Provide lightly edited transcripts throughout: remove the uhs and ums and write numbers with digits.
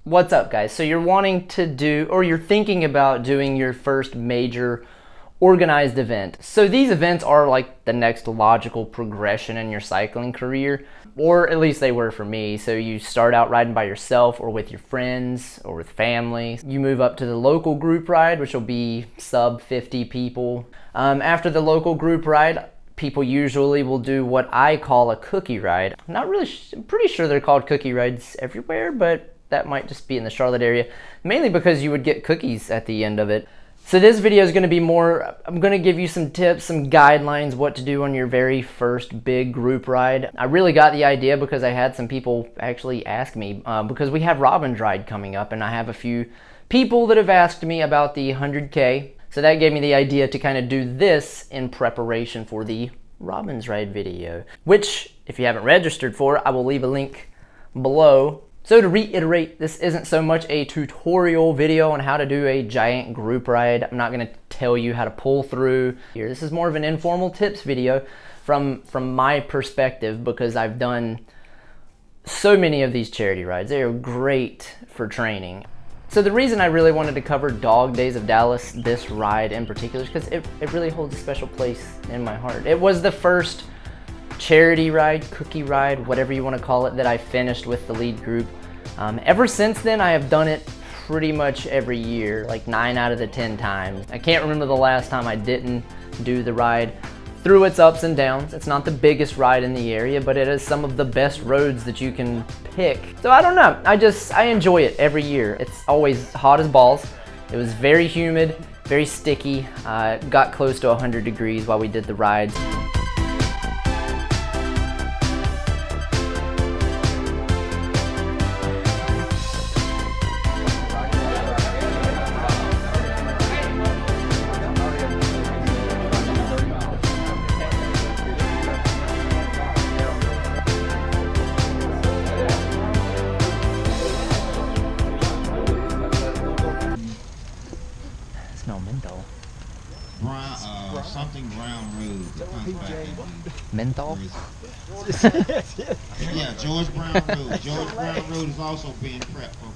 What's up, guys? So you're wanting to do, or you're thinking about doing your first major organized event. So these events are like the next logical progression in your cycling career, or at least they were for me. So you start out riding by yourself or with your friends or with family. You move up to the local group ride, which will be sub 50 people. After the local group ride, people usually will do what I call a cookie ride. I'm pretty sure they're called cookie rides everywhere, but that might just be in the Charlotte area, mainly because you would get cookies at the end of it. So this video is going to be more, I'm going to give you some tips, some guidelines, what to do on your very first big group ride. I really got the idea because I had some people actually ask me, because we have Robin's Ride coming up, and I have a few people that have asked me about the 100K. So that gave me the idea to kind of do this in preparation for the Robin's Ride video, which if you haven't registered for, I will leave a link below. So to reiterate, this isn't so much a tutorial video on how to do a giant group ride. I'm not going to tell you how to pull through here. This is more of an informal tips video from my perspective, because I've done so many of these charity rides. They are great for training. So the reason I really wanted to cover Dog Days of Dallas, this ride in particular, is because it really holds a special place in my heart. It was the first charity ride, cookie ride, whatever you want to call it, that I finished with the lead group. Ever since then, I have done it pretty much every year, like 9 out of the 10 times. I can't remember the last time I didn't do the ride. Through its ups and downs, it's not the biggest ride in the area, but it is some of the best roads that you can pick. So I don't know, I enjoy it every year. It's always hot as balls. It was very humid, very sticky. Got close to 100 degrees while we did the rides. Smell menthol. Something brown road. Menthol? Yeah, George Brown Road. George Brown Road is also being prepped for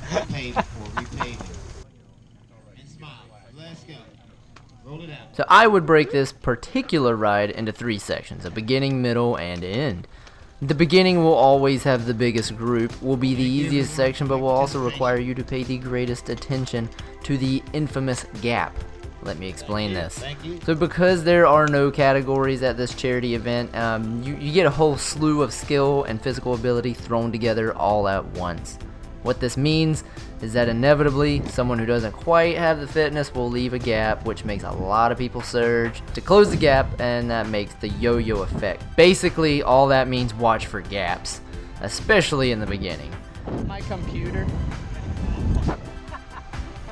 repaving. And smile. Let's go. Roll it out. So I would break this particular ride into 3 sections, a beginning, middle, and end. The beginning will always have the biggest group, will be the easiest section, but will also require you to pay the greatest attention to the infamous gap. Let me explain this. So because there are no categories at this charity event, you get a whole slew of skill and physical ability thrown together all at once. What this means is that inevitably, someone who doesn't quite have the fitness will leave a gap, which makes a lot of people surge to close the gap, and that makes the yo-yo effect. Basically, all that means watch for gaps, especially in the beginning. My computer.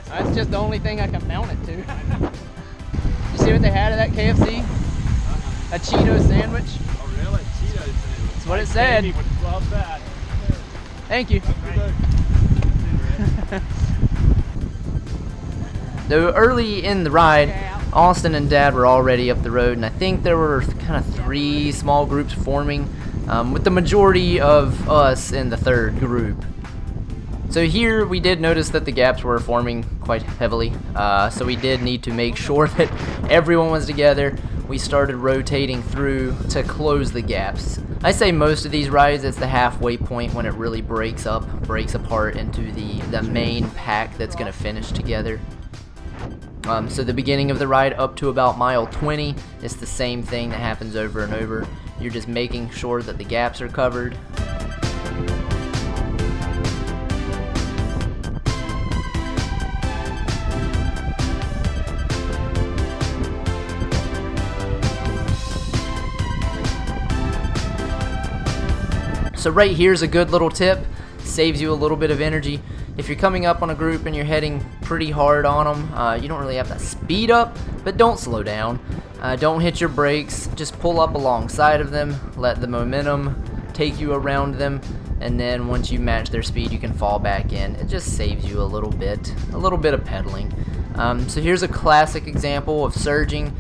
That's just the only thing I can mount it to. You see what they had at that KFC? A Cheeto sandwich. Oh really? Cheeto sandwich. That's what it said. Would love that. Thank you. Though early in the ride, Austin and Dad were already up the road, and I think there were kind of 3 small groups forming, with the majority of us in the 3rd group. So here we did notice that the gaps were forming quite heavily, so we did need to make sure that everyone was together. We started rotating through to close the gaps. I say most of these rides, it's the halfway point when it really breaks apart into the main pack that's going to finish together. So the beginning of the ride up to about mile 20, it's the same thing that happens over and over. You're just making sure that the gaps are covered. So right here's a good little tip, saves you a little bit of energy. If you're coming up on a group and you're heading pretty hard on them, you don't really have to speed up, but don't slow down. Don't hit your brakes, just pull up alongside of them, let the momentum take you around them, and then once you match their speed, you can fall back in. It just saves you a little bit of pedaling. So here's a classic example of surging.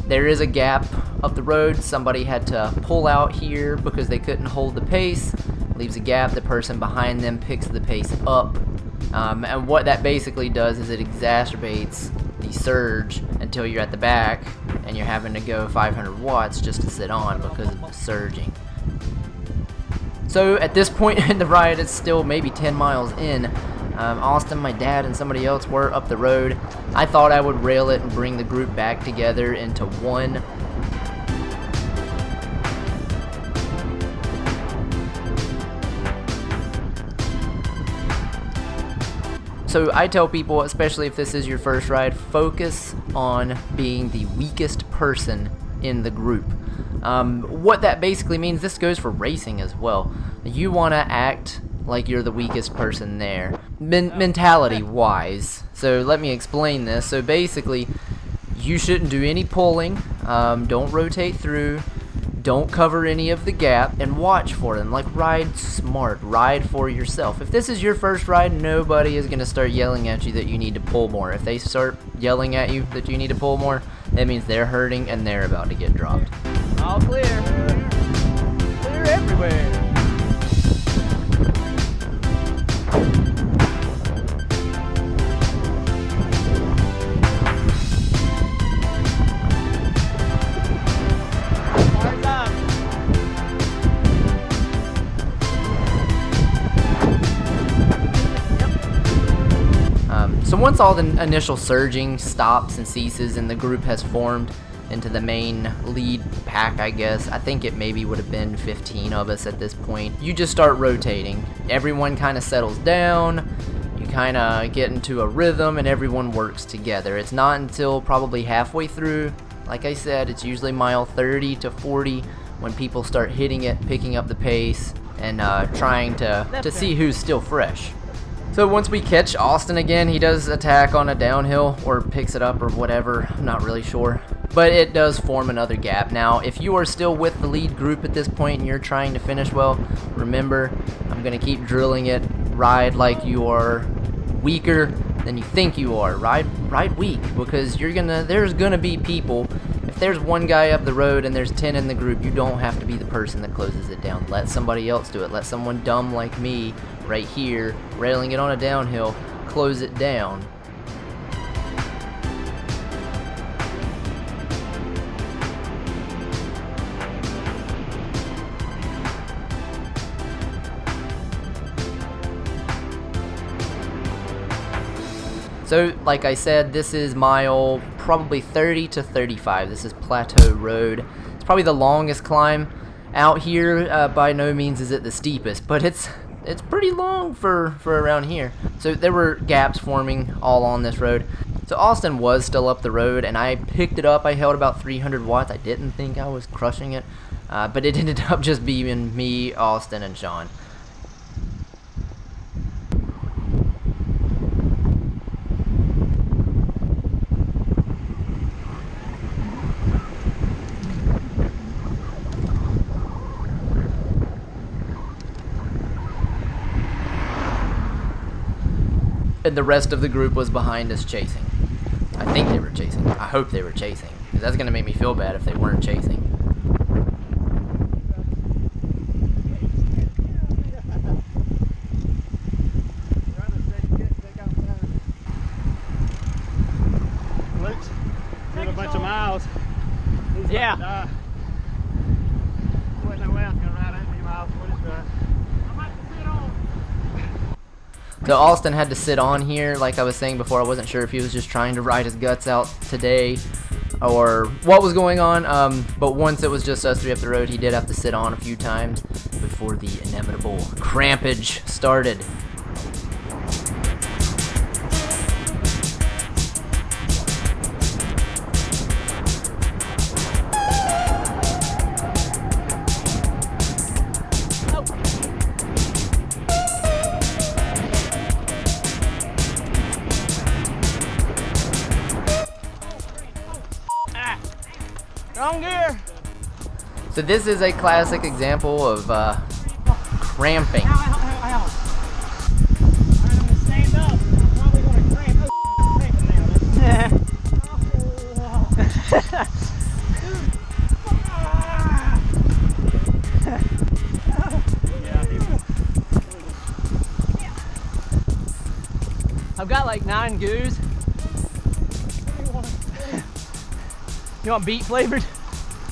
There is a gap up the road. Somebody had to pull out here because they couldn't hold the pace. leaves a gap, the person behind them picks the pace up. And what that basically does is it exacerbates the surge until you're at the back and you're having to go 500 watts just to sit on because of the surging. So at this point in the ride, it's still maybe 10 miles in. Austin, my dad, and somebody else were up the road. I thought I would rail it and bring the group back together into one. So I tell people, especially if this is your first ride, focus on being the weakest person in the group. What that basically means, this goes for racing as well. You want to act like you're the weakest person there, mentality wise. So let me explain this. So basically, you shouldn't do any pulling, don't rotate through, don't cover any of the gap, and watch for them. Like, ride smart, ride for yourself. If this is your first ride, nobody is going to start yelling at you that you need to pull more. If they start yelling at you that you need to pull more, that means they're hurting and they're about to get dropped. All clear. Clear everywhere. So once all the initial surging stops and ceases and the group has formed into the main lead pack, I guess, I think it maybe would have been 15 of us at this point, you just start rotating. Everyone kind of settles down, you kind of get into a rhythm, and everyone works together. It's not until probably halfway through, like I said, it's usually mile 30 to 40 when people start hitting it, picking up the pace, and trying to see who's still fresh. So once we catch Austin again, he does attack on a downhill or picks it up or whatever, I'm not really sure. But it does form another gap. Now, if you are still with the lead group at this point and you're trying to finish well, remember, I'm going to keep drilling it. Ride like you are weaker than you think you are. Ride weak, because there's going to be people. If there's one guy up the road and there's 10 in the group, you don't have to be the person that closes it down. Let somebody else do it. Let someone dumb like me right here, railing it on a downhill, close it down. So, like I said, this is mile probably 30 to 35. This is Plateau Road. It's probably the longest climb out here. By no means is it the steepest, but it's pretty long for around here. So there were gaps forming all on this road. So Austin was still up the road, and I picked it up. I held about 300 watts. I didn't think I was crushing it, but it ended up just being me, Austin, and Sean. And the rest of the group was behind us chasing. I think they were chasing. I hope they were chasing, because that's going to make me feel bad if they weren't chasing. Did a bunch of miles. Yeah. Wasn't no way I was going to ride that many miles for this ride. I'm about to sit on. So Austin had to sit on here, like I was saying before. I wasn't sure if he was just trying to ride his guts out today or what was going on, but once it was just us three up the road, he did have to sit on a few times before the inevitable crampage started. Wrong gear. So this is a classic example of cramping. Ow, ow, ow, ow. All right, I'm gonna stand up. I'm probably gonna cramp. Oh, cramping now. Yeah, I've got like 9 goos. You want beet flavored?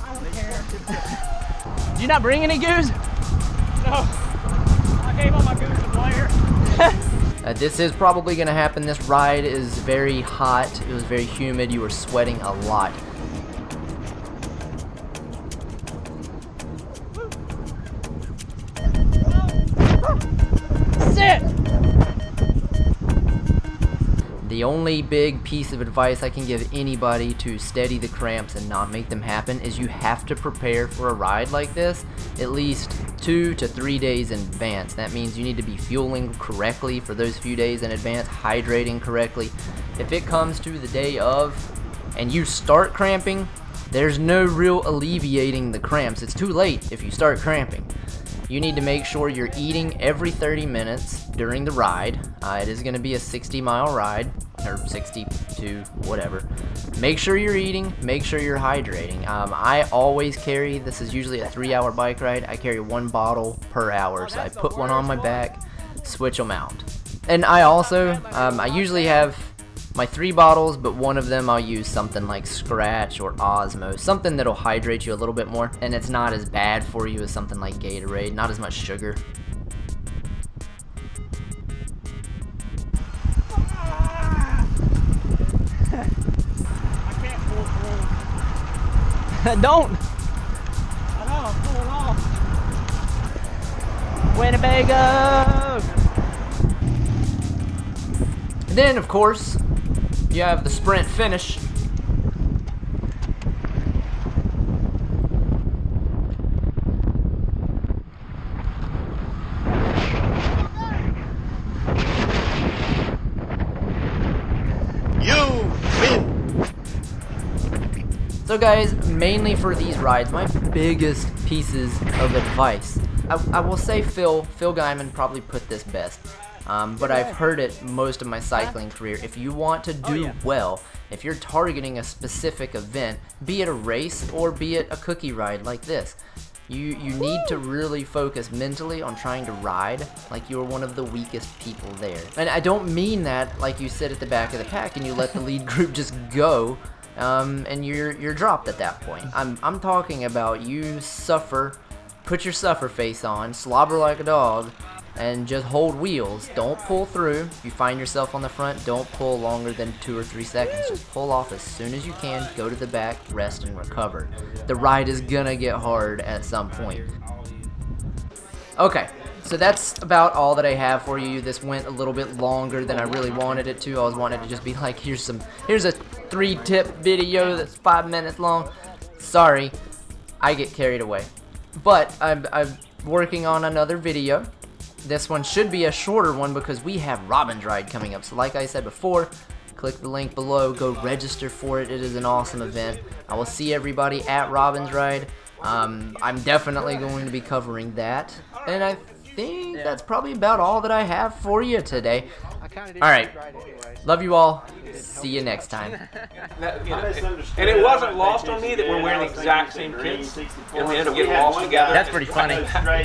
I don't care. Did you not bring any goos? No. I gave all my goose to Blair. This is probably going to happen. This ride is very hot. It was very humid. You were sweating a lot. Sit! The only big piece of advice I can give anybody to steady the cramps and not make them happen is you have to prepare for a ride like this at least 2 to 3 days in advance. That means you need to be fueling correctly for those few days in advance, hydrating correctly. If it comes to the day of and you start cramping, there's no real alleviating the cramps. It's too late if you start cramping. You need to make sure you're eating every 30 minutes during the ride. It is going to be a 60-mile ride, or 62, whatever. Make sure you're eating, make sure you're hydrating. I always carry, this is usually a 3-hour bike ride, I carry 1 bottle per hour, so I put one on my back, switch them out. And I also, I usually have my 3 bottles, but one of them I'll use something like Scratch or Osmo, something that'll hydrate you a little bit more, and it's not as bad for you as something like Gatorade, not as much sugar. I can't pull through. Don't! I know, I'm pulling off. Winnebago! And then, of course, you have the sprint finish. You win. So guys, mainly for these rides, my biggest pieces of advice, I will say Phil Guyman probably put this best. But I've heard it most of my cycling career. If you want to do well, if you're targeting a specific event, be it a race or be it a cookie ride like this, you need to really focus mentally on trying to ride like you're one of the weakest people there. And I don't mean that like you sit at the back of the pack and you let the lead group just go, and you're dropped at that point. I'm talking about you suffer, put your suffer face on, slobber like a dog, and just hold wheels. Don't pull through. If you find yourself on the front, don't pull longer than 2 or 3 seconds. Just pull off as soon as you can, go to the back, rest and recover. The ride is gonna get hard at some point. Okay, so that's about all that I have for you. This went a little bit longer than I really wanted it to. I was wanting to just be like, here's a 3-tip video that's 5 minutes long. Sorry, I get carried away. But I'm working on another video. This one should be a shorter one because we have Robin's Ride coming up. So like I said before, click the link below, go register for it. It is an awesome event. I will see everybody at Robin's Ride. I'm definitely going to be covering that. And I think that's probably about all that I have for you today. Alright, love you all. See you next time. And it wasn't lost on me that we're wearing the exact same kits and we had to get lost together. That's pretty funny.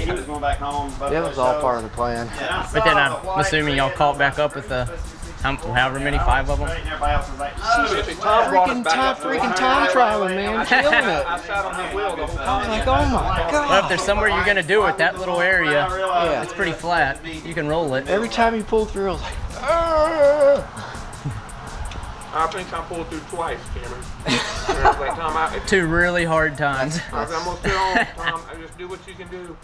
He was going back home. That was all part of the plan. But then I'm assuming y'all caught back up with the however many, 5 of them. Freaking time traveling, man. Killing it. I sat on the wheel the whole time. Like, oh my God. Well, if there's somewhere you're gonna do it, that little area, it's pretty flat. You can roll it. Every time you pull through, I was like, "Argh." I think I pulled through twice, Cameron. Like, Tom, 2 really hard times. I'm gonna sit on, Tom, just do what you can do.